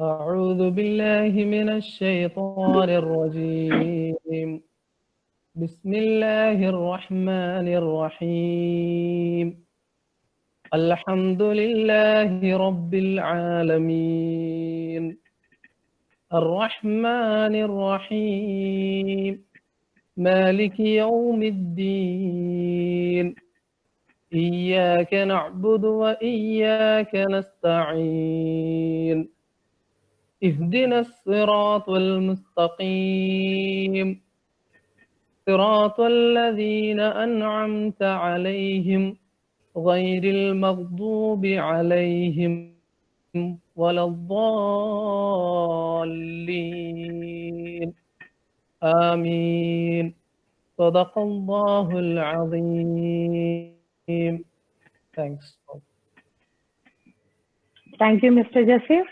أعوذ بالله من الشيطان الرجيم. بسم الله الرحمن الرحيم. الحمد لله رب العالمين الرحمن الرحيم مالك يوم الدين إياك نعبد وإياك نستعين اهدنا الصراط المستقيم صراط الذين أنعمت عليهم غير المغضوب عليهم ولا الضالين آمين صدق الله العظيم. Thanks. Thank you, Mr. Jasir.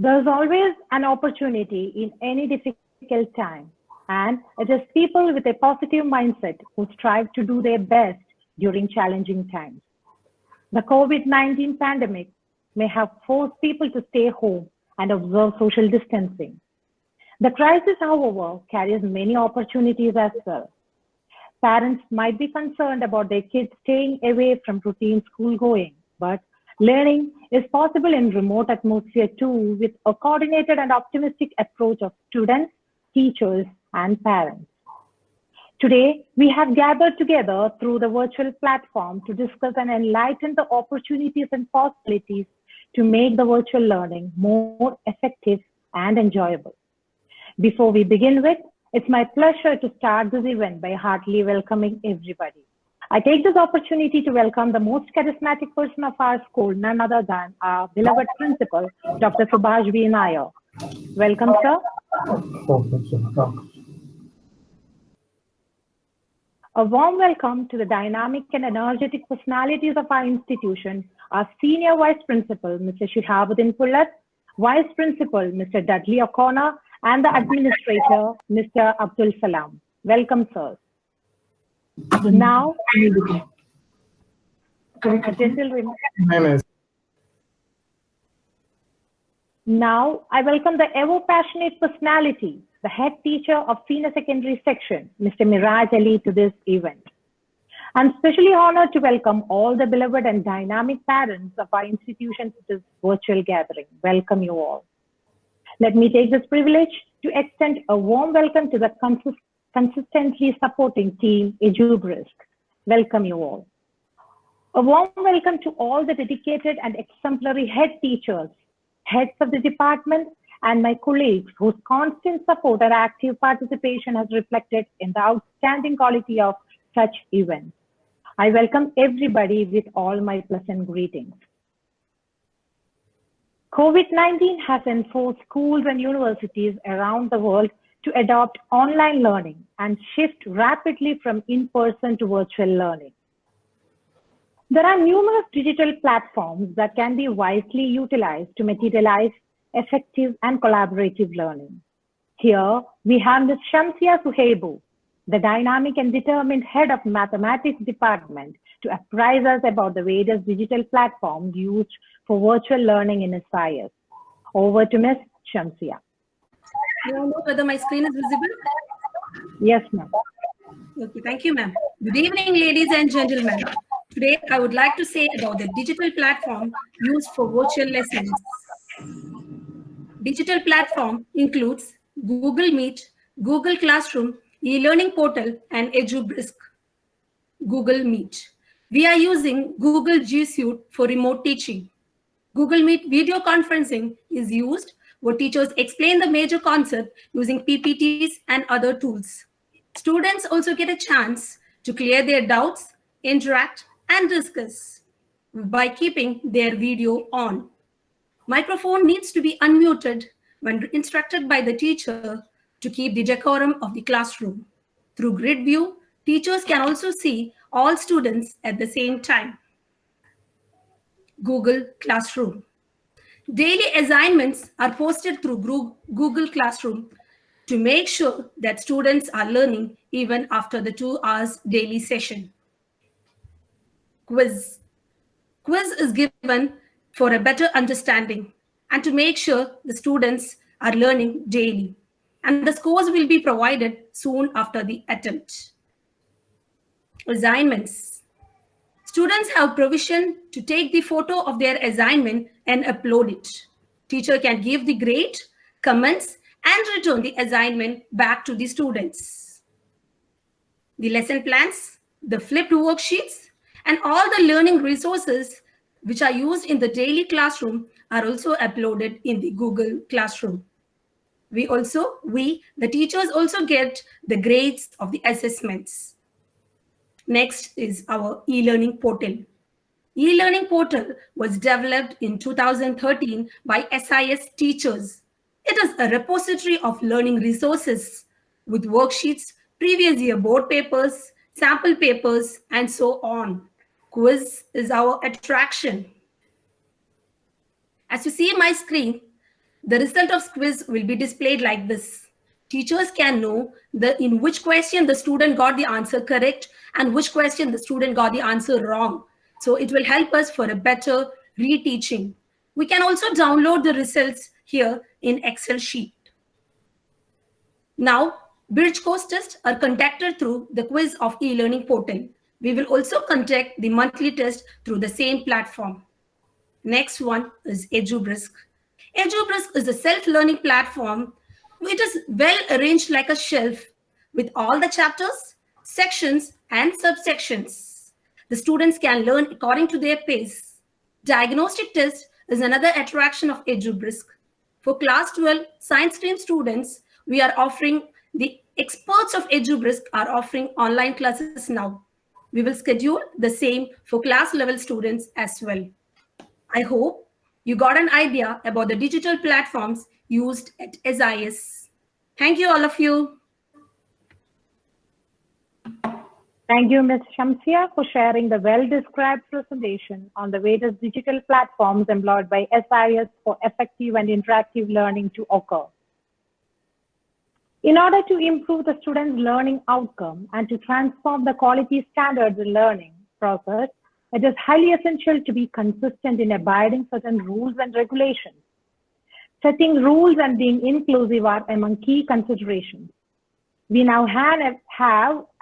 There's always an opportunity in any difficult time, and it is people with a positive mindset who strive to do their best during challenging times. The COVID-19 pandemic may have forced people to stay home and observe social distancing. The crisis, however, carries many opportunities as well. Parents might be concerned about their kids staying away from routine school going, but learning is possible in remote atmosphere too, with a coordinated and optimistic approach of students, teachers, and parents. Today, we have gathered together through the virtual platform to discuss and enlighten the opportunities and possibilities to make the virtual learning more effective and enjoyable. Before we begin with, it's my pleasure to start this event by heartily welcoming everybody. I take this opportunity to welcome the most charismatic person of our school, none other than our beloved principal, Dr. Subhash B. Nair. Welcome, sir. A warm welcome to the dynamic and energetic personalities of our institution, our Senior Vice Principal, Mr. Shihabuddin Pullat, Vice Principal, Mr. Dudley O'Connor, and the Administrator, Mr. Abdul Salam. Welcome, sirs. Now, a gentle reminder. Now, I welcome the ever-passionate personality, the head teacher of Senior Secondary Section, Mr. Miraj Ali, to this event. I'm especially honored to welcome all the beloved and dynamic parents of our institution to this virtual gathering. Welcome you all. Let me take this privilege to extend a warm welcome to the consistently supporting team, EduBrisk. Welcome you all. A warm welcome to all the dedicated and exemplary head teachers, heads of the department, and my colleagues whose constant support and active participation has reflected in the outstanding quality of such events. I welcome everybody with all my pleasant greetings. COVID-19 has enforced schools and universities around the world to adopt online learning and shift rapidly from in-person to virtual learning. There are numerous digital platforms that can be wisely utilized to materialize effective and collaborative learning. Here, we have Ms. Shamsia Suhaibu, the dynamic and determined head of mathematics department, to apprise us about the various digital platforms used for virtual learning in SIS. Over to Ms. Shamsia. I don't know whether my screen is visible. Yes, ma'am. Okay, thank you, ma'am. Good evening, ladies and gentlemen. Today, I would like to say about the digital platform used for virtual lessons. Digital platform includes Google Meet, Google Classroom, e-learning portal, and EduBrisk. Google Meet. We are using Google G Suite for remote teaching. Google Meet video conferencing is used where teachers explain the major concept using PPTs and other tools. Students also get a chance to clear their doubts, interact, and discuss by keeping their video on. Microphone needs to be unmuted when instructed by the teacher to keep the decorum of the classroom. Through grid view, teachers can also see all students at the same time. Google Classroom. Daily assignments are posted through Google Classroom to make sure that students are learning even after the 2 hours daily session. Quiz. Quiz is given for a better understanding and to make sure the students are learning daily. And the scores will be provided soon after the attempt. Assignments. Students have provision to take the photo of their assignment and upload it. Teacher can give the grade, comments, and return the assignment back to the students. The lesson plans, the flipped worksheets, and all the learning resources which are used in the daily classroom are also uploaded in the Google Classroom. The teachers also get the grades of the assessments. Next is our e-learning portal. E-learning portal was developed in 2013 by SIS teachers. It is a repository of learning resources with worksheets, previous year board papers, sample papers, and so on. Quiz is our attraction. As you see my screen, the result of quiz will be displayed like this. Teachers can know in which question the student got the answer correct and which question the student got the answer wrong. So it will help us for a better reteaching. We can also download the results here in Excel sheet. Now, bridge course tests are conducted through the quiz of e-learning portal. We will also conduct the monthly test through the same platform. Next one is EduBrisk. EduBrisk is a self-learning platform. It is well arranged like a shelf with all the chapters, sections, and subsections. The students can learn according to their pace. Diagnostic test is another attraction of EduBrisk. For class 12 science stream students, we are offering the experts of EduBrisk are offering online classes now. We will schedule the same for class level students as well. I hope you got an idea about the digital platforms used at SIS. Thank you, all of you. Thank you, Ms. Shamsia, for sharing the well-described presentation on the various digital platforms employed by SIS for effective and interactive learning to occur. In order to improve the students' learning outcome and to transform the quality standards in learning process, it is highly essential to be consistent in abiding certain rules and regulations. Setting rules and being inclusive are among key considerations. We now have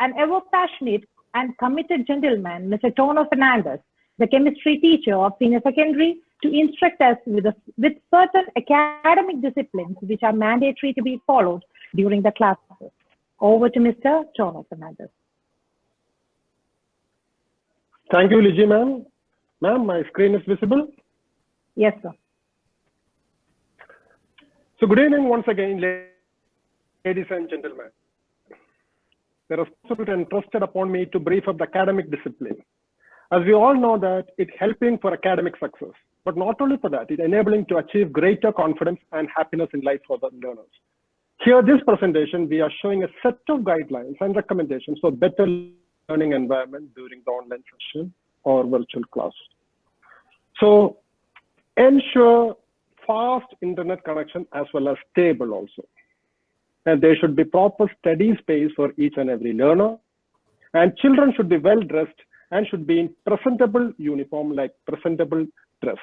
an ever-passionate and committed gentleman, Mr. Tono Fernandez, the chemistry teacher of senior secondary, to instruct us with certain academic disciplines which are mandatory to be followed during the classes. Over to Mr. Tono Fernandez. Thank you, Liji ma'am. Ma'am, my screen is visible? Yes, sir. So good evening once again, ladies and gentlemen. The responsibility entrusted upon me to brief up the academic discipline. As we all know that it's helping for academic success, but not only for that, it's enabling to achieve greater confidence and happiness in life for the learners. Here, this presentation, we are showing a set of guidelines and recommendations for better learning environment during the online session or virtual class. So ensure fast internet connection as well as stable also. And there should be proper study space for each and every learner. And children should be well dressed and should be in presentable uniform like presentable dress.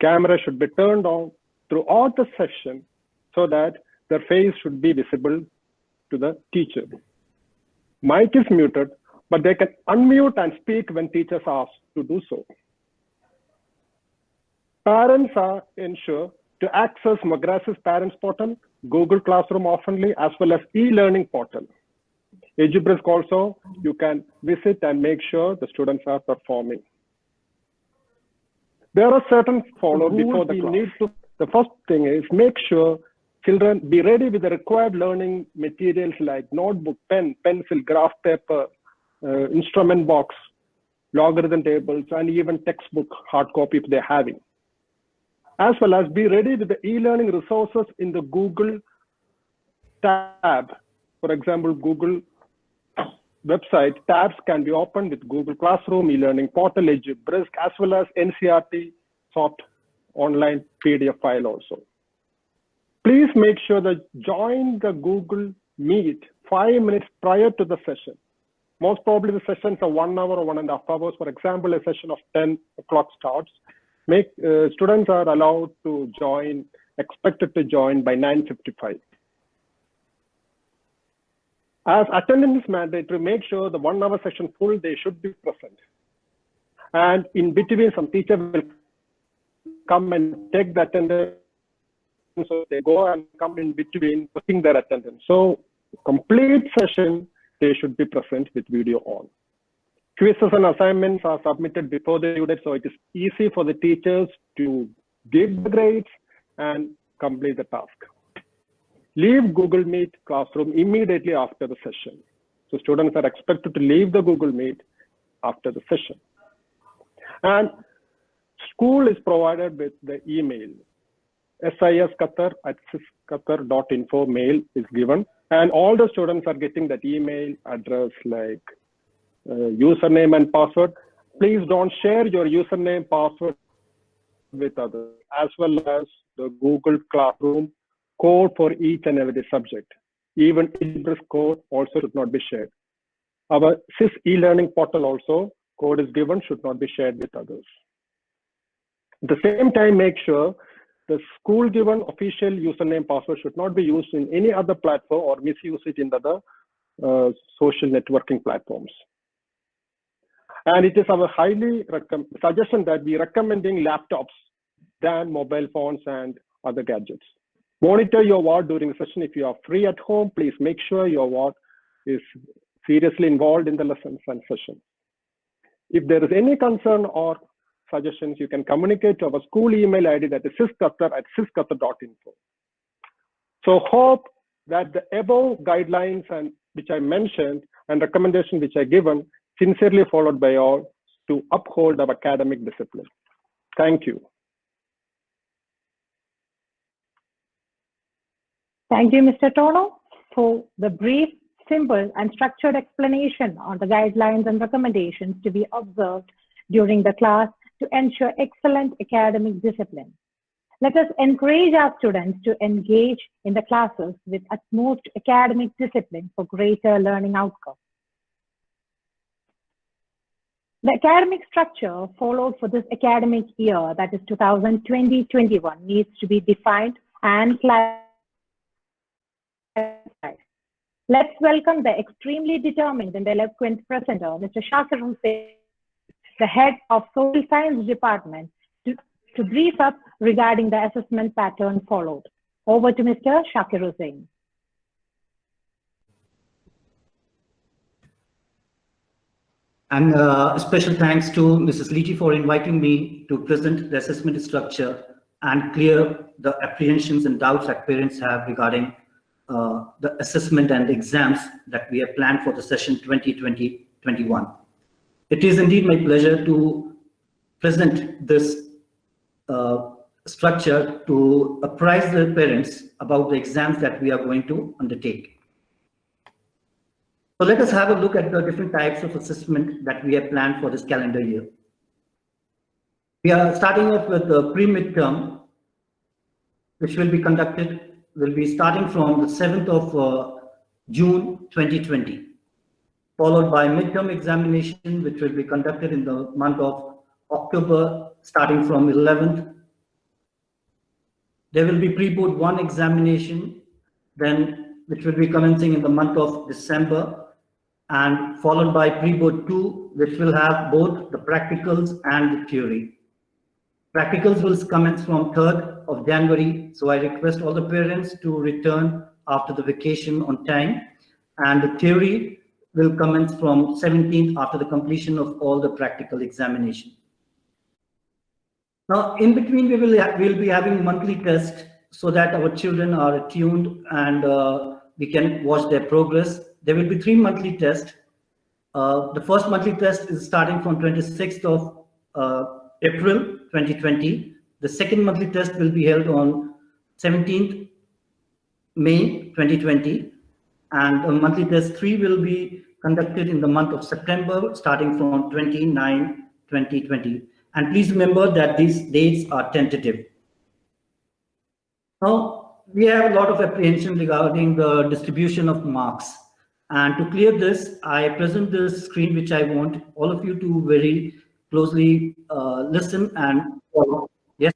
Camera should be turned on throughout the session so that their face should be visible to the teacher. Mic is muted, but they can unmute and speak when teachers ask to do so. Parents are ensured to access Madrasa's Parents Portal, Google Classroom oftenly, as well as e-learning portal. EduBrisk also, you can visit and make sure the students are performing. There are certain followed before the class. The first thing is make sure children be ready with the required learning materials like notebook, pen, pencil, graph paper, instrument box, logarithm tables, and even textbook hard copy if they're having. As well as be ready with the e-learning resources in the Google tab. For example, Google website tabs can be opened with Google Classroom, e-learning portal, EduBrisk, as well as NCERT soft online PDF file also. Please make sure that join the Google Meet 5 minutes prior to the session. Most probably the sessions are 1 hour or 1.5 hours. For example, a session of 10 o'clock starts. Students are allowed to join, expected to join by 9:55. As attendance is mandatory, make sure the 1 hour session full, they should be present. And in between, some teacher will come and take the attendance. So they go and come in between, putting their attendance. So complete session, they should be present with video on. Quizzes and assignments are submitted before the due date, so it is easy for the teachers to give the grades and complete the task. Leave Google Meet classroom immediately after the session. So students are expected to leave the Google Meet after the session. And school is provided with the email. SIS@sisqatar.info mail is given, and all the students are getting that email address like username and password. Please don't share your username, password with others, as well as the Google Classroom code for each and every subject. Even Ibris code also should not be shared. Our SIS e-learning portal also, code is given, should not be shared with others. At the same time, make sure the school given official username password should not be used in any other platform or misuse it in other social networking platforms. And it is our highly suggestion that we recommending laptops than mobile phones and other gadgets. Monitor your ward during the session. If you are free at home, please make sure your ward is seriously involved in the lessons and sessions. If there is any concern or suggestions, you can communicate to our school email ID, that is sisqatar@sisqatar.info. So hope that the above guidelines and which I mentioned and recommendation which I given sincerely followed by all to uphold our academic discipline. Thank you. Thank you, Mr. Tono, for the brief, simple, and structured explanation on the guidelines and recommendations to be observed during the class to ensure excellent academic discipline. Let us encourage our students to engage in the classes with utmost academic discipline for greater learning outcomes. The academic structure followed for this academic year, that is 2020-21, needs to be defined and clarified. Let's welcome the extremely determined and eloquent presenter, Mr. Shakir Hussain, the head of Social Science Department, to brief up regarding the assessment pattern followed. Over to Mr. Shakir Hussain. And special thanks to Mrs. Leeti for inviting me to present the assessment structure and clear the apprehensions and doubts that parents have regarding the assessment and exams that we have planned for the session 2020-21. It is indeed my pleasure to present this structure to apprise the parents about the exams that we are going to undertake. So let us have a look at the different types of assessment that we have planned for this calendar year. We are starting off with the pre-midterm, which will be starting from the 7th of June 2020, followed by midterm examination, which will be conducted in the month of October, starting from 11th. There will be pre-board 1 examination, then which will be commencing in the month of December, and followed by pre-board 2, which will have both the practicals and the theory. Practicals will commence from 3rd of January, so I request all the parents to return after the vacation on time, and the theory will commence from 17th after the completion of all the practical examination. Now, in between, we'll be having monthly tests so that our children are attuned and we can watch their progress. There will be 3 monthly tests. The first monthly test is starting from 26th of April 2020. The second monthly test will be held on 17th May 2020. And monthly test 3 will be conducted in the month of September, starting from 29, 2020. And please remember that these dates are tentative. Now, we have a lot of apprehension regarding the distribution of marks. And to clear this, I present this screen, which I want all of you to very closely listen and follow. Yes.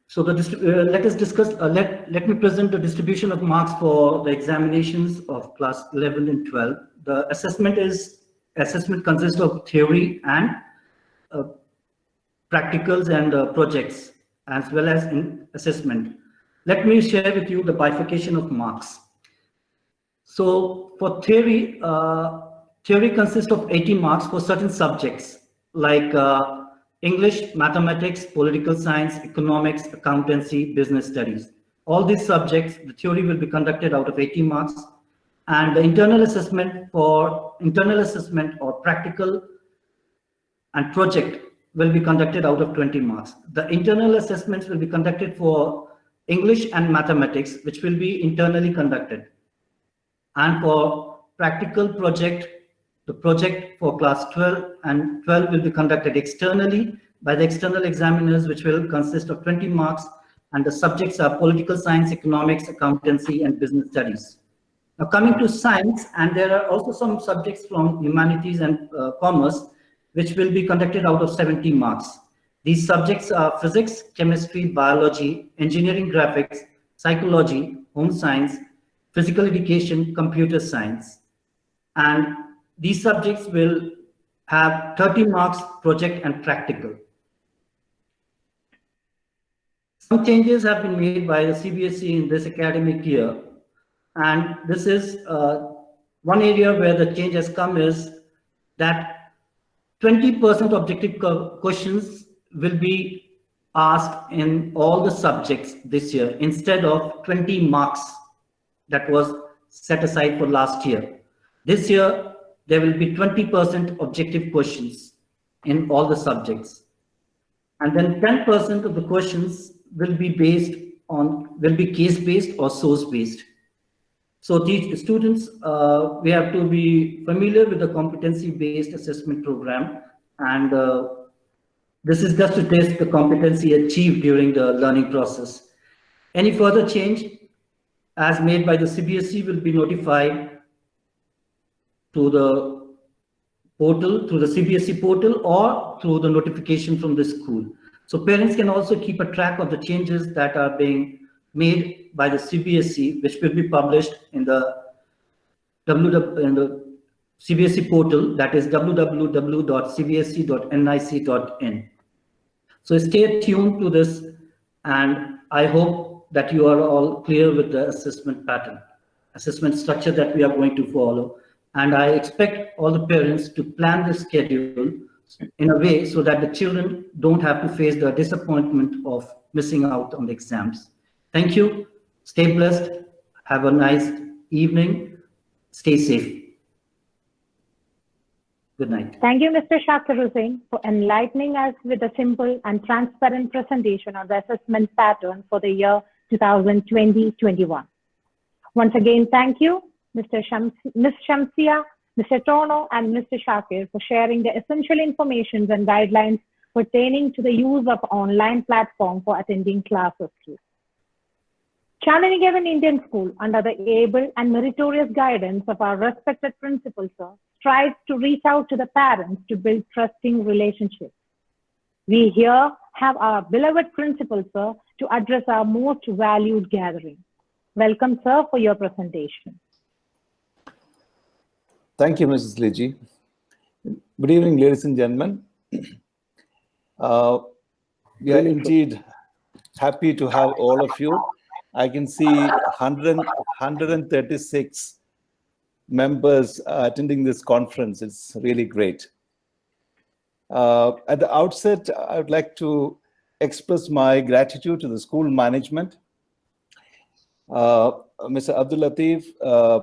So let us discuss, let me present the distribution of marks for the examinations of class 11 and 12. The assessment consists of theory and practicals and projects, as well as in assessment. Let me share with you the bifurcation of marks. So for theory, theory consists of 80 marks for certain subjects like English, mathematics, political science, economics, accountancy, business studies. All these subjects, the theory will be conducted out of 80 marks, and the internal assessment or practical and project will be conducted out of 20 marks. The internal assessments will be conducted for English and mathematics, which will be internally conducted. And for practical project, the project for class 12 and 12 will be conducted externally by the external examiners, which will consist of 20 marks, and the subjects are political science, economics, accountancy, and business studies. Now coming to science, and there are also some subjects from humanities and commerce, which will be conducted out of 70 marks. These subjects are physics, chemistry, biology, engineering, graphics, psychology, home science, physical education, computer science. And these subjects will have 30 marks project and practical. Some changes have been made by the CBSE in this academic year. And this is one area where the change has come is that 20% objective questions will be asked in all the subjects this year instead of 20 marks that was set aside for last year. This year, there will be 20% objective questions in all the subjects. And then 10% of the questions will be case-based or source-based. So these students, we have to be familiar with the competency-based assessment program. And this is just to test the competency achieved during the learning process. Any further change as made by the CBSE will be notified to the portal, through the CBSE portal, or through the notification from the school. So parents can also keep a track of the changes that are being made by the CBSE, which will be published in the CBSE portal, that is www.cbse.nic.in. So stay tuned to this, and I hope that you are all clear with the assessment pattern, assessment structure that we are going to follow. And I expect all the parents to plan the schedule in a way so that the children don't have to face the disappointment of missing out on the exams. Thank you. Stay blessed. Have a nice evening. Stay safe. Good night. Thank you, Mr. Shakir Hussain, for enlightening us with a simple and transparent presentation of the assessment pattern for the year 2020-21. Once again, thank you, Ms. Shamsia, Mr. Tono, and Mr. Shakir for sharing the essential information and guidelines pertaining to the use of online platform for attending classes. Chandigarh Indian School, under the able and meritorious guidance of our respected principal, sir, strives to reach out to the parents to build trusting relationships. We here have our beloved principal, sir, to address our most valued gathering. Welcome, sir, for your presentation. Thank you, Mrs. Leji. Good evening, ladies and gentlemen. We are indeed happy to have all of you. I can see 136 members attending this conference. It's really great. At the outset, I would like to express my gratitude to the school management. Mr. Abdul Latif,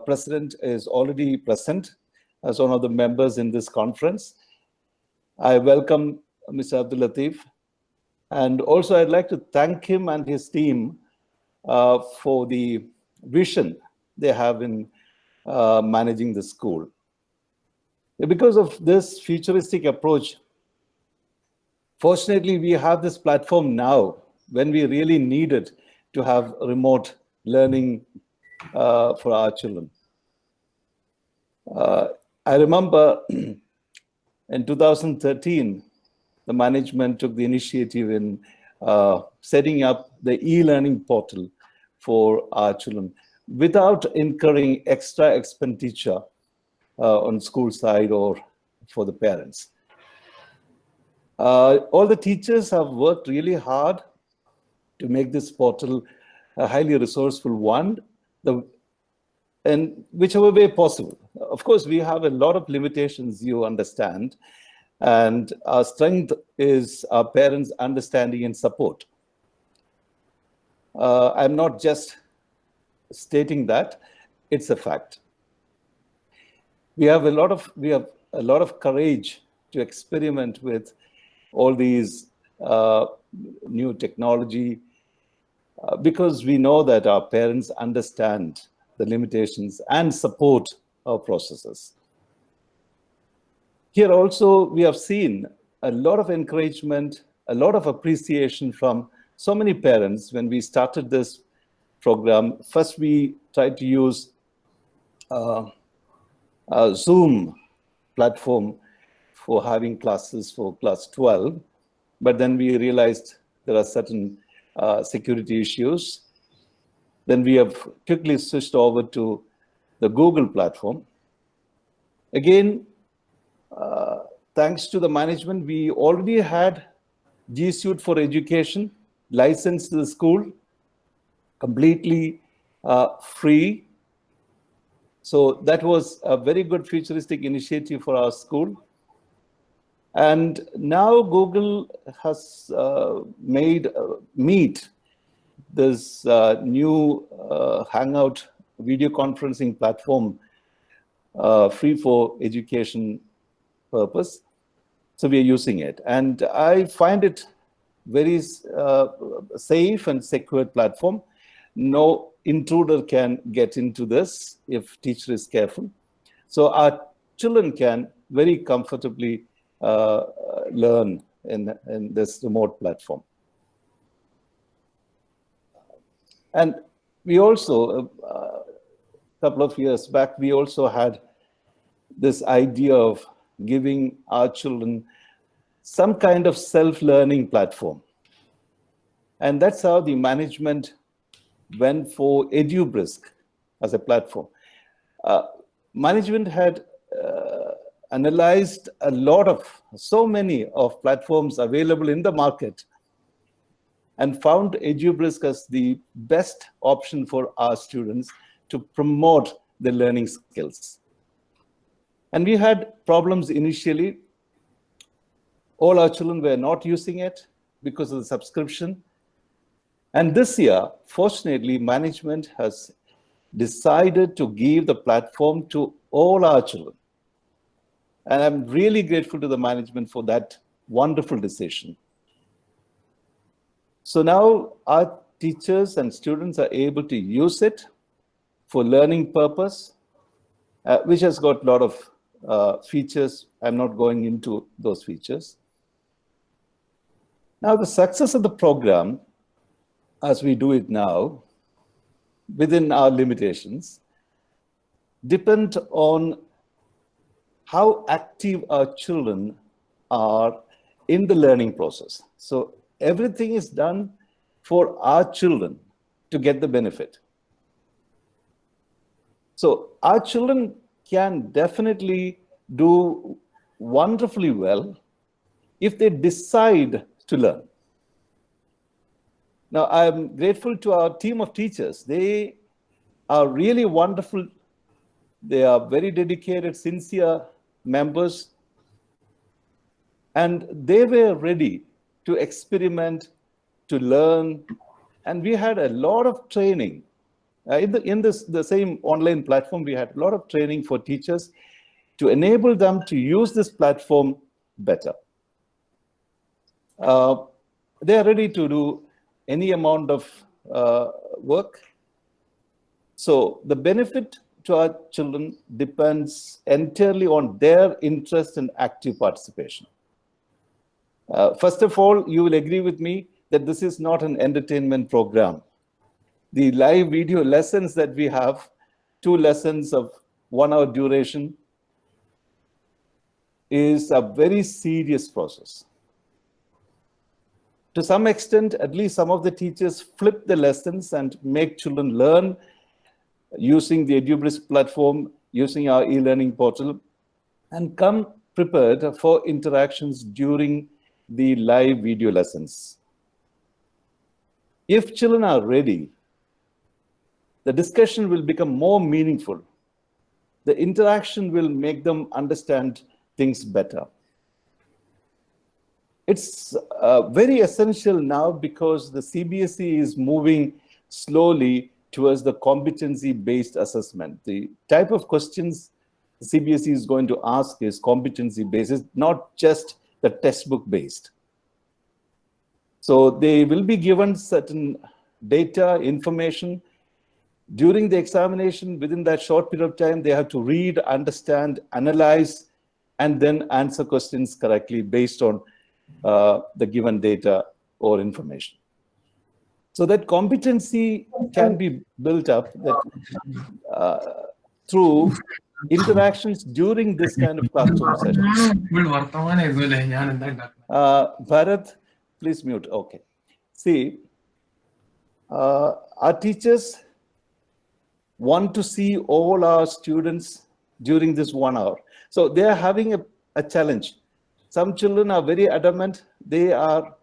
President, is already present as one of the members in this conference. I welcome Mr. Abdul Latif. And also, I'd like to thank him and his team for the vision they have in managing the school. Because of this futuristic approach, fortunately, we have this platform now when we really needed to have remote learning for our children. I remember in 2013, the management took the initiative in setting up the e-learning portal for our children without incurring extra expenditure on school side or for the parents. All the teachers have worked really hard to make this portal a highly resourceful one, in whichever way possible. Of course, we have a lot of limitations, you understand, and our strength is our parents' understanding and support. I'm not just stating that, it's a fact. We have a lot of courage to experiment with all these new technology because we know that our parents understand the limitations and support our processes. Here also, we have seen a lot of encouragement, a lot of appreciation from so many parents when we started this program. First, we tried to use a Zoom platform for having classes for class 12, but then we realized there are certain security issues. Then we have quickly switched over to the Google platform. Again, thanks to the management, we already had G Suite for Education licensed to the school, completely free. So that was a very good futuristic initiative for our school. And now Google has made Meet, this new Hangout video conferencing platform, free for education purpose. So we are using it. And I find it very safe and secure platform. No intruder can get into this if teacher is careful. So our children can very comfortably learn in this remote platform. And we also, a couple of years back, we also had this idea of giving our children some kind of self-learning platform. And that's how the management went for EduBrisk as a platform. Management had analyzed so many of platforms available in the market and found EduBrisk as the best option for our students to promote their learning skills. And we had problems initially. All our children were not using it because of the subscription. And this year, fortunately, management has decided to give the platform to all our children. And I'm really grateful to the management for that wonderful decision. So now our teachers and students are able to use it for learning purpose, which has got a lot of features. I'm not going into those features. Now, the success of the program, as we do it now, within our limitations, depend on how active our children are in the learning process. So everything is done for our children to get the benefit. So our children can definitely do wonderfully well if they decide to learn. Now, I'm grateful to our team of teachers. They are really wonderful. They are very dedicated, sincere members. And they were ready to experiment, to learn. And we had a lot of training. In the same online platform, we had a lot of training for teachers to enable them to use this platform better. They are ready to do any amount of work. So the benefit to our children depends entirely on their interest and active participation. First of all, you will agree with me that this is not an entertainment program. the live video lessons that we have, 2 lessons of 1 hour duration, is a very serious process. To some extent, at least some of the teachers flip the lessons and make children learn using the EduBrisk platform, using our e-learning portal, and come prepared for interactions during the live video lessons. If children are ready, the discussion will become more meaningful. The interaction will make them understand things better. It's very essential now because the CBSE is moving slowly towards the competency-based assessment. The type of questions the CBSE is going to ask is competency-based, it's not just the textbook-based. So they will be given certain data, information. During the examination, within that short period of time, they have to read, understand, analyze, and then answer questions correctly based on the given data or information. So that competency can be built up through interactions during this kind of classroom sessions. Bharat, please mute. Okay. See, our teachers want to see all our students during this 1 hour. So they are having a challenge. Some children are very adamant. They are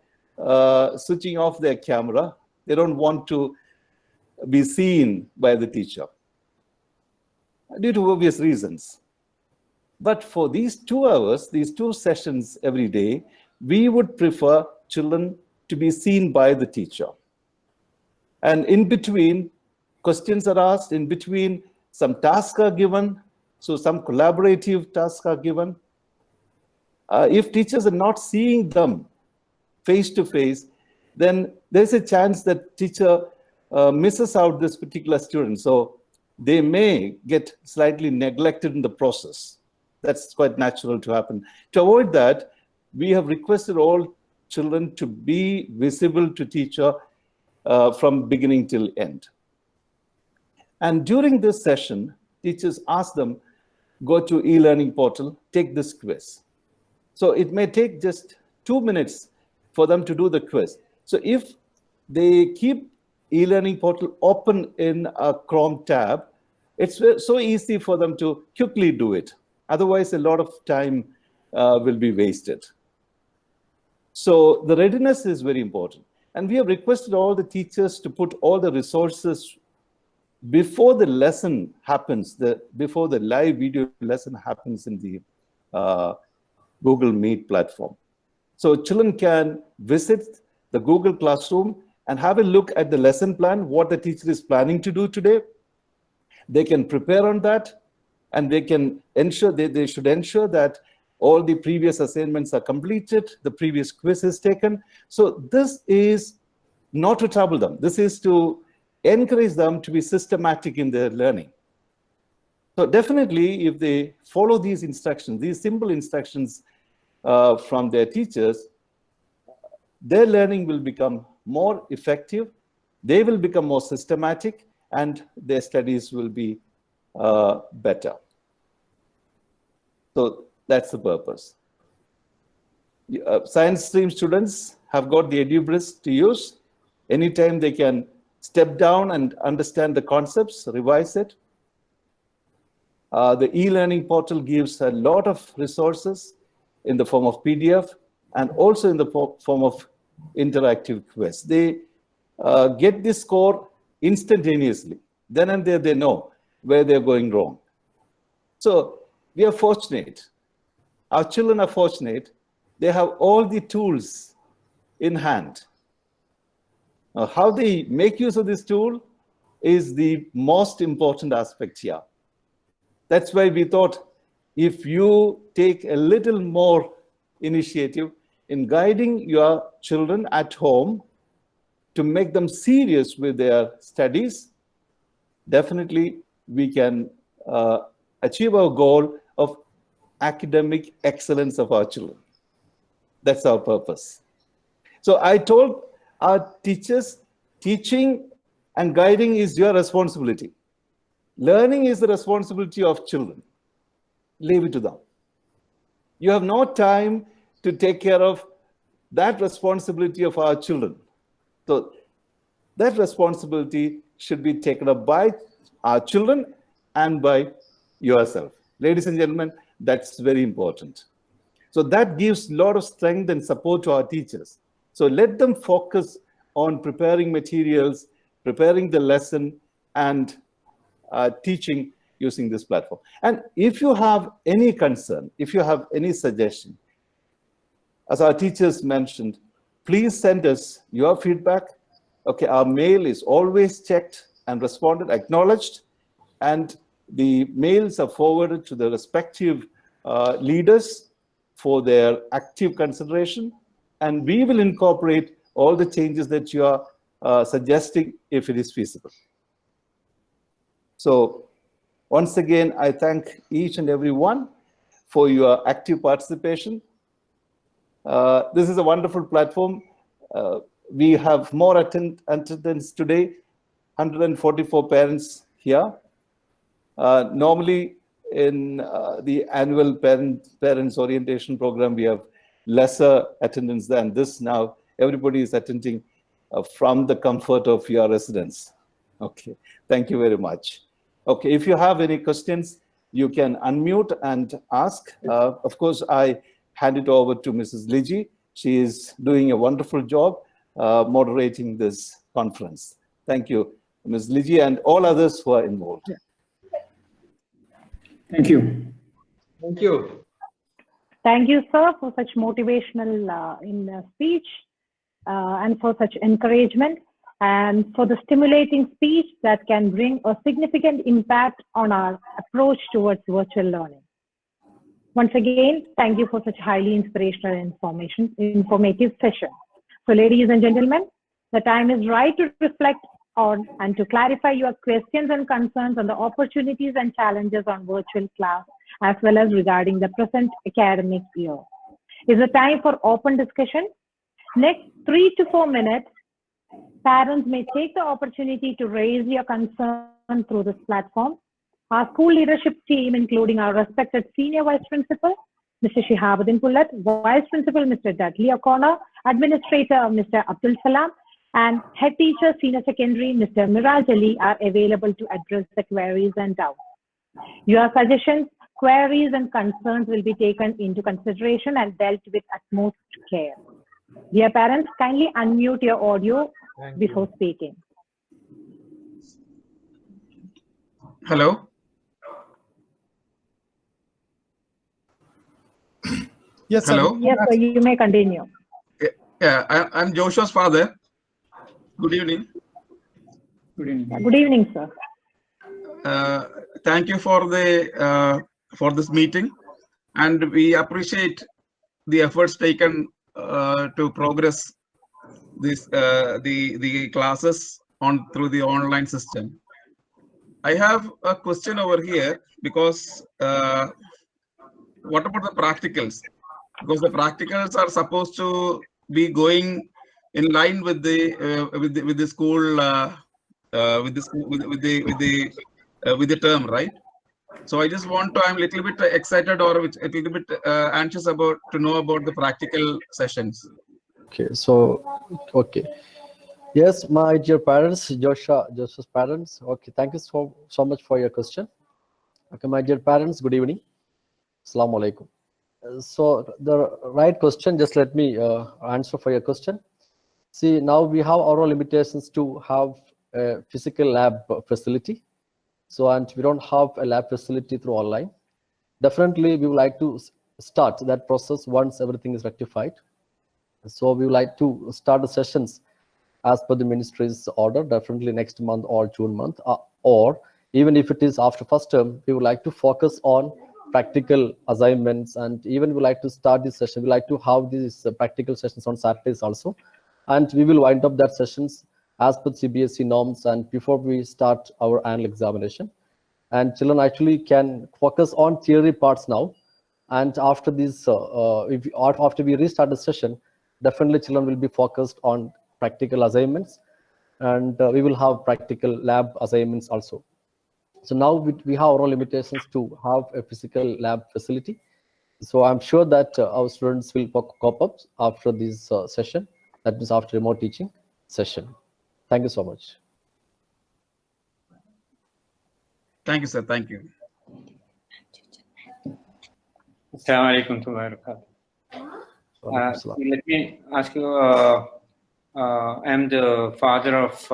switching off their camera. They don't want to be seen by the teacher due to obvious reasons. But for these 2 hours, these 2 sessions every day, we would prefer children to be seen by the teacher. And in between, questions are asked. In between, some tasks are given. So some collaborative tasks are given. If teachers are not seeing them face to face, then there's a chance that teacher misses out this particular student. So they may get slightly neglected in the process. That's quite natural to happen. To avoid that, we have requested all children to be visible to teacher from beginning till end. And during this session, teachers ask them, go to e-learning portal, take this quiz. So it may take just 2 minutes for them to do the quiz. So if they keep e-learning portal open in a Chrome tab, it's so easy for them to quickly do it. Otherwise, a lot of time will be wasted. So the readiness is very important. And we have requested all the teachers to put all the resources before the lesson happens, before the live video lesson happens in the Google Meet platform. So children can visit the Google Classroom and have a look at the lesson plan, what the teacher is planning to do today. They can prepare on that, and they can ensure they should ensure that all the previous assignments are completed, the previous quiz is taken. So this is not to trouble them. This is to encourage them to be systematic in their learning. So definitely, if they follow these instructions, these simple instructions from their teachers, their learning will become more effective, they will become more systematic, and their studies will be better. So that's the purpose. Science stream students have got the EduBrisk to use. Anytime they can step down and understand the concepts, revise it. The e-learning portal gives a lot of resources in the form of PDF and also in the form of interactive quiz. They get this score instantaneously. Then and there they know where they're going wrong. So we are fortunate. Our children are fortunate. They have all the tools in hand. Now, how they make use of this tool is the most important aspect here. That's why we thought if you take a little more initiative in guiding your children at home to make them serious with their studies, definitely we can achieve our goal of academic excellence of our children. That's our purpose. So I told our teachers, teaching and guiding is your responsibility. Learning is the responsibility of children. Leave it to them. You have no time to take care of that responsibility of our children. So that responsibility should be taken up by our children and by yourself. Ladies and gentlemen, that's very important. So that gives a lot of strength and support to our teachers. So let them focus on preparing materials, preparing the lesson, and teaching using this platform. And if you have any concern, if you have any suggestion, as our teachers mentioned, please send us your feedback. Okay, our mail is always checked and responded, acknowledged, and the mails are forwarded to the respective leaders for their active consideration, and we will incorporate all the changes that you are suggesting if it is feasible. So once again, I thank each and every one for your active participation. This is a wonderful platform. We have more attendance today, 144 parents here. Normally in the annual parents orientation program, we have lesser attendance than this. Now everybody is attending from the comfort of your residence. Okay, thank you very much. Okay, if you have any questions, you can unmute and ask. Of course, I hand it over to Mrs. Liji. She is doing a wonderful job moderating this conference. Thank you, Ms. Liji, and all others who are involved. Thank you. Thank you. Thank you, sir, for such motivational speech and for such encouragement and for the stimulating speech that can bring a significant impact on our approach towards virtual learning. Once again, thank you for such highly inspirational informative session. So ladies and gentlemen, the time is right to reflect on and to clarify your questions and concerns on the opportunities and challenges on virtual class, as well as regarding the present academic year. It's a time for open discussion. Next 3 to 4 minutes, parents may take the opportunity to raise your concern through this platform. Our school leadership team, including our respected Senior Vice Principal, Mr. Shihabuddin Pullat, Vice Principal, Mr. Dudley O'Connor, Administrator, Mr. Abdul Salam, and Head Teacher, Senior Secondary, Mr. Miraj Ali, are available to address the queries and doubts. Your suggestions, queries, and concerns will be taken into consideration and dealt with utmost care. Dear parents, kindly unmute your audio before speaking. Hello. Yes, hello. Sir. Yes, sir, you may continue. Yeah, I'm Joshua's father. Good evening. Good evening. Good evening, sir. Thank you for this meeting, and we appreciate the efforts taken to progress this the classes through the online system. I have a question over here because what about the practicals? Because the practicals are supposed to be going in line with the school with the term, right? So I just want to, I'm a little bit excited or a little bit anxious to know about the practical sessions. Okay, so okay, yes, my dear parents, Joshua's parents. Okay, thank you so much for your question. Okay, my dear parents, good evening. Assalamu alaikum. So the right question, just let me answer for your question. See, now we have our limitations to have a physical lab facility. So, and we don't have a lab facility through online. Definitely, we would like to start that process once everything is rectified. So we would like to start the sessions as per the ministry's order, definitely next month or June month, or even if it is after first term, we would like to focus on practical assignments, and even we would like to start this session. We like to have these practical sessions on Saturdays also, and we will wind up that sessions as per CBSE norms and before we start our annual examination. And children actually can focus on theory parts now, and after this, after we restart the session, definitely children will be focused on practical assignments. and we will have practical lab assignments also. So now we have our own limitations to have a physical lab facility. So I'm sure that our students will cope up after this session, that means after remote teaching session. Thank you so much. Thank you, sir. Thank you. Assalamu alaikum warahmatullahi wabarakatuh. Let me ask you, I'm the father of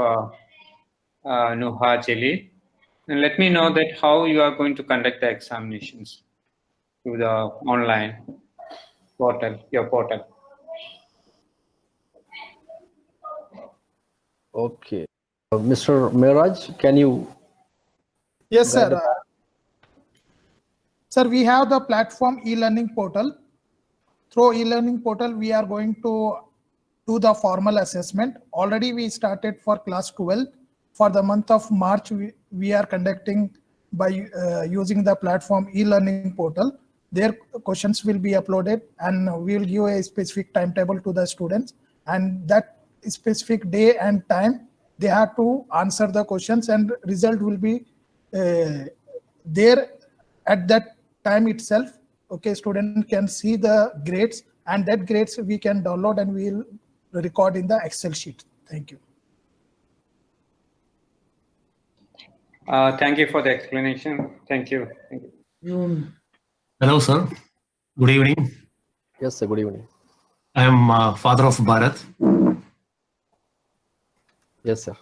Nuha Jelly, and let me know that how you are going to conduct the examinations through the online portal, your portal. Okay. Mr. Miraj, can you? Yes, sir. Sir, we have the platform e-learning portal. Through e-learning portal, we are going to do the formal assessment. Already we started for class 12. For the month of March, we are conducting by using the platform e-learning portal. Their questions will be uploaded and we will give a specific timetable to the students. And that specific day and time, they have to answer the questions and result will be there at that time itself. Okay, student can see the grades and that grades we can download and we will record in the Excel sheet. Thank you. Thank you for the explanation. Thank you. Thank you. Hello, sir. Good evening. Yes, sir. Good evening. I am father of Bharat. Yes, sir.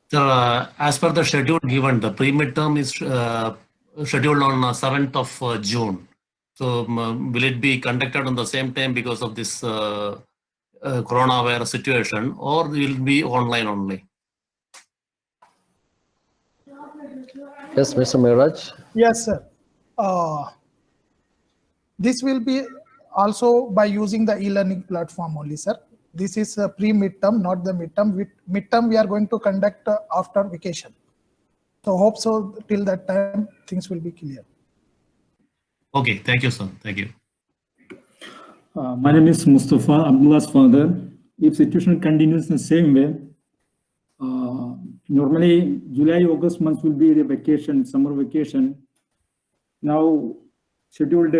Sir, as per the schedule given, the pre-midterm is scheduled on 7th of June. So will it be conducted on the same time because of this coronavirus situation, or will it be online only? Yes, Mr. Miraj. Yes, sir. This will be also by using the e-learning platform only, sir. This is a pre-midterm, not the midterm. Midterm we are going to conduct after vacation. So hope so till that time things will be clear. Okay, thank you, sir. Thank you. My name is Mustafa, Abdullah's father. If situation continues in the same way, normally July, August months will be the vacation, summer vacation. Now scheduled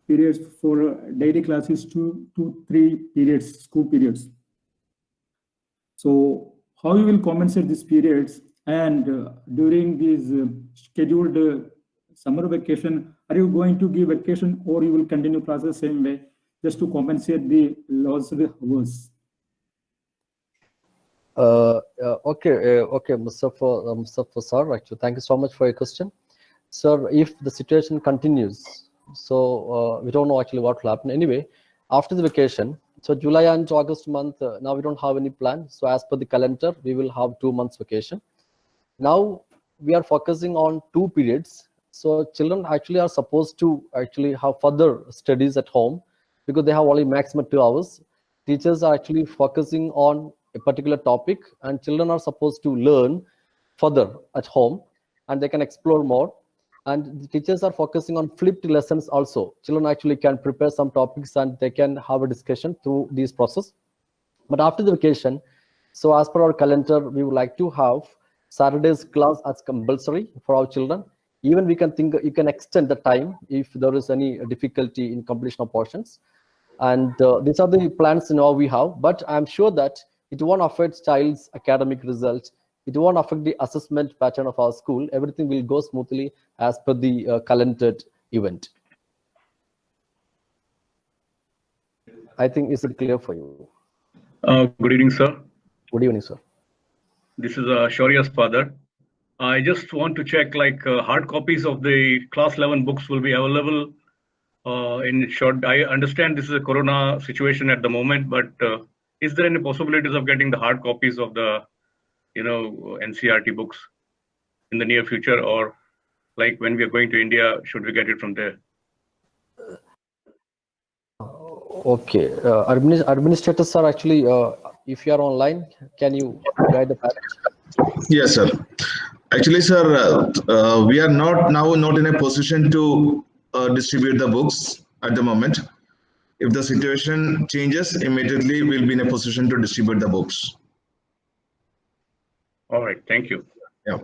periods for daily classes, 2 to 3 periods, school periods. So how you will compensate these periods, and during these scheduled summer vacation, are you going to give vacation or you will continue classes same way just to compensate the lost hours? Okay, Mustafa sir, actually, thank you so much for your question. Sir, if the situation continues, so we don't know actually what will happen. Anyway, after the vacation, so July and August month, now we don't have any plan. So as per the calendar, we will have 2 months vacation. Now we are focusing on 2 periods. So children actually are supposed to actually have further studies at home because they have only maximum 2 hours. Teachers are actually focusing on a particular topic and children are supposed to learn further at home and they can explore more. And the teachers are focusing on flipped lessons also. Children actually can prepare some topics and they can have a discussion through this process. But after the vacation, so as per our calendar, we would like to have Saturday's class as compulsory for our children. Even we can think you can extend the time if there is any difficulty in completion of portions. And these are the plans now we have. But I'm sure that it won't affect child's academic results. It won't affect the assessment pattern of our school. Everything will go smoothly as per the calendared event. I think is it clear for you? Good evening, sir. Good evening, sir. This is Shaurya's father. I just want to check, like hard copies of the class 11 books will be available in short. I understand this is a corona situation at the moment, but is there any possibilities of getting the hard copies of the NCERT books in the near future, or like when we are going to India, should we get it from there? Okay, administrators are actually, if you are online, can you guide the parents? Yes, sir. Actually, sir, we are not in a position to distribute the books at the moment. If the situation changes, immediately we'll be in a position to distribute the books. All right, thank you. Yeah.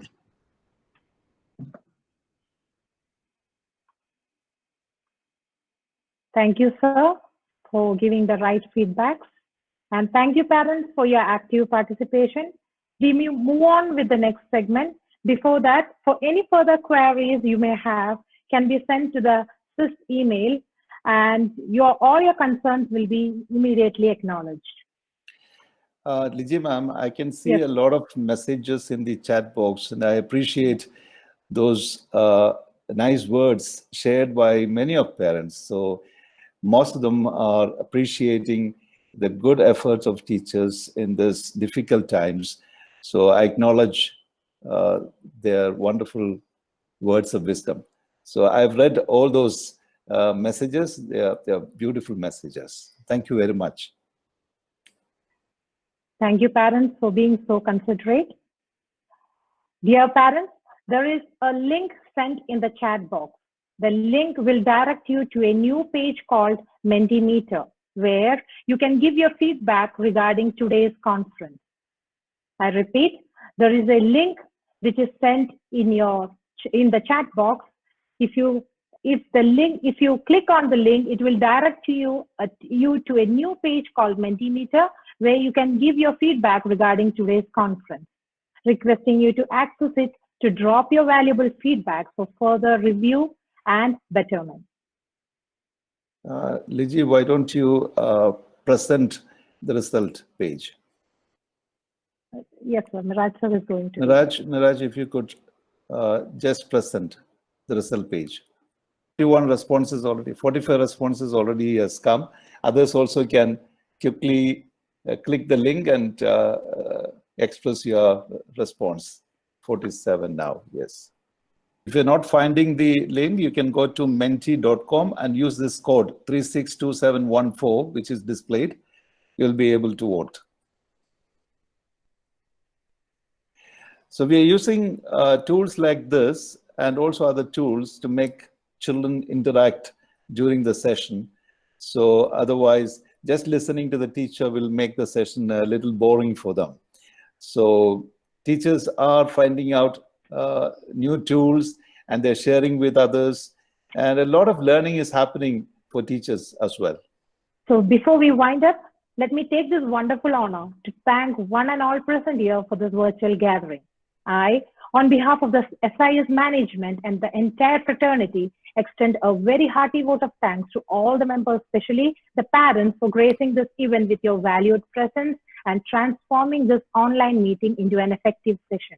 Thank you, sir, for giving the right feedbacks. And thank you, parents, for your active participation. We move on with the next segment. Before that, for any further queries you may have, can be sent to the SIS email, and all your concerns will be immediately acknowledged. Liji ma'am, I can see Yes. a lot of messages in the chat box, and I appreciate those nice words shared by many of parents. So most of them are appreciating the good efforts of teachers in this difficult times. So I acknowledge their wonderful words of wisdom. So I've read all those messages. They are beautiful messages. Thank you very much. Thank you, parents, for being so considerate. Dear parents, there is a link sent in the chat box. The link will direct you to a new page called Mentimeter, where you can give your feedback regarding today's conference. I repeat, there is a link which is sent in the chat box. If you click on the link, it will direct you to a new page called Mentimeter, where you can give your feedback regarding today's conference, requesting you to access it to drop your valuable feedback for further review and betterment. Liji, why don't you present the result page? Yes, sir. Miraj sir is going to. Miraj, if you could just present the result page. 41 responses already, 45 responses already has come. Others also can quickly click the link and express your response. 47 now, yes. If you're not finding the link, you can go to menti.com and use this code 362714, which is displayed. You'll be able to vote. So we are using tools like this and also other tools to make children interact during the session. So otherwise, just listening to the teacher will make the session a little boring for them. So teachers are finding out new tools and they're sharing with others. And a lot of learning is happening for teachers as well. So before we wind up, let me take this wonderful honor to thank one and all present here for this virtual gathering. I, on behalf of the SIS management and the entire fraternity, extend a very hearty vote of thanks to all the members, especially the parents, for gracing this event with your valued presence and transforming this online meeting into an effective session.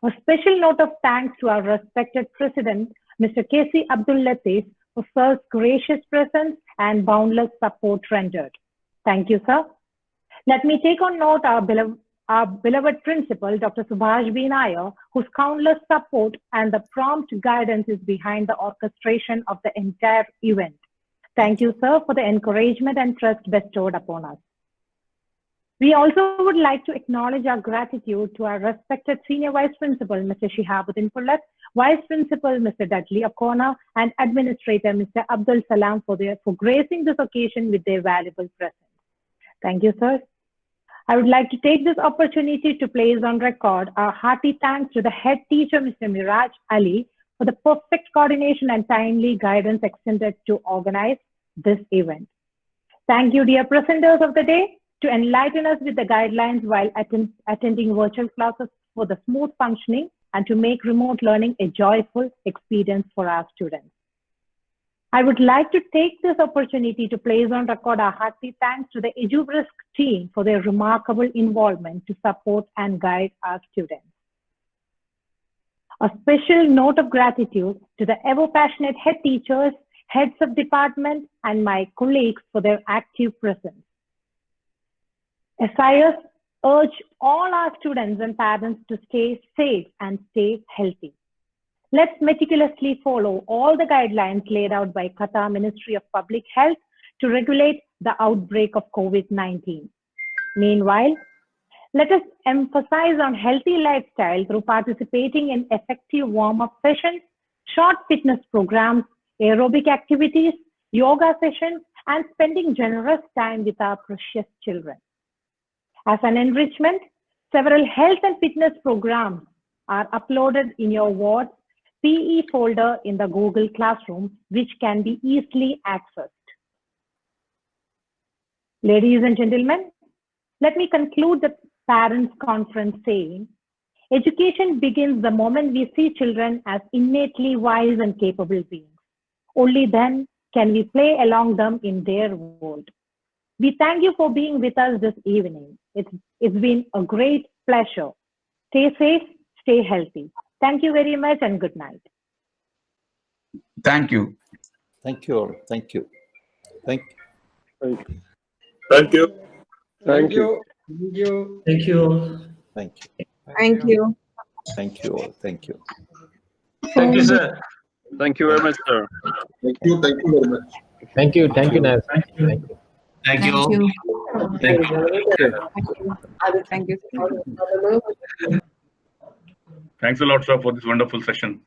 A special note of thanks to our respected President, Mr. K.C. Abdul Latif, for sir's gracious presence and boundless support rendered. Thank you, sir. Let me take on note our beloved principal, Dr. Subhash B. Nair, whose countless support and the prompt guidance is behind the orchestration of the entire event. Thank you, sir, for the encouragement and trust bestowed upon us. We also would like to acknowledge our gratitude to our respected Senior Vice Principal, Mr. Shihabuddin Pullat, Vice Principal, Mr. Dudley O'Connor, and Administrator, Mr. Abdul Salam, for gracing this occasion with their valuable presence. Thank you, sir. I would like to take this opportunity to place on record our hearty thanks to the head teacher, Mr. Miraj Ali, for the perfect coordination and timely guidance extended to organize this event. Thank you, dear presenters of the day, to enlighten us with the guidelines while attending virtual classes for the smooth functioning and to make remote learning a joyful experience for our students. I would like to take this opportunity to place on record our hearty thanks to the EduBrisk team for their remarkable involvement to support and guide our students. A special note of gratitude to the ever-passionate head teachers, heads of department, and my colleagues for their active presence. SIS urge all our students and parents to stay safe and stay healthy. Let's meticulously follow all the guidelines laid out by Qatar Ministry of Public Health to regulate the outbreak of COVID-19. Meanwhile, let us emphasize on healthy lifestyle through participating in effective warm-up sessions, short fitness programs, aerobic activities, yoga sessions, and spending generous time with our precious children. As an enrichment, Several health and fitness programs are uploaded in your ward's PE folder in the Google Classroom, which can be easily accessed. Ladies and gentlemen, let me conclude the parents' conference saying, education begins the moment we see children as innately wise and capable beings. Only then can we play along them in their world. We thank you for being with us this evening. It's been a great pleasure. Stay safe, stay healthy. Thank you very much and good night. Thank you. Thank you all. Thank you. Thank you. Thank you. Thank you. Thank you. Thank you. Thank you. Thank you. Thank you all. Thank you. Thank you, sir. Thank you very much, sir. Thank you. Thank you very much. Thank you. Thank you, Nas. Thank you. Thank you. Thank you. Thank you. Thanks a lot, sir, for this wonderful session.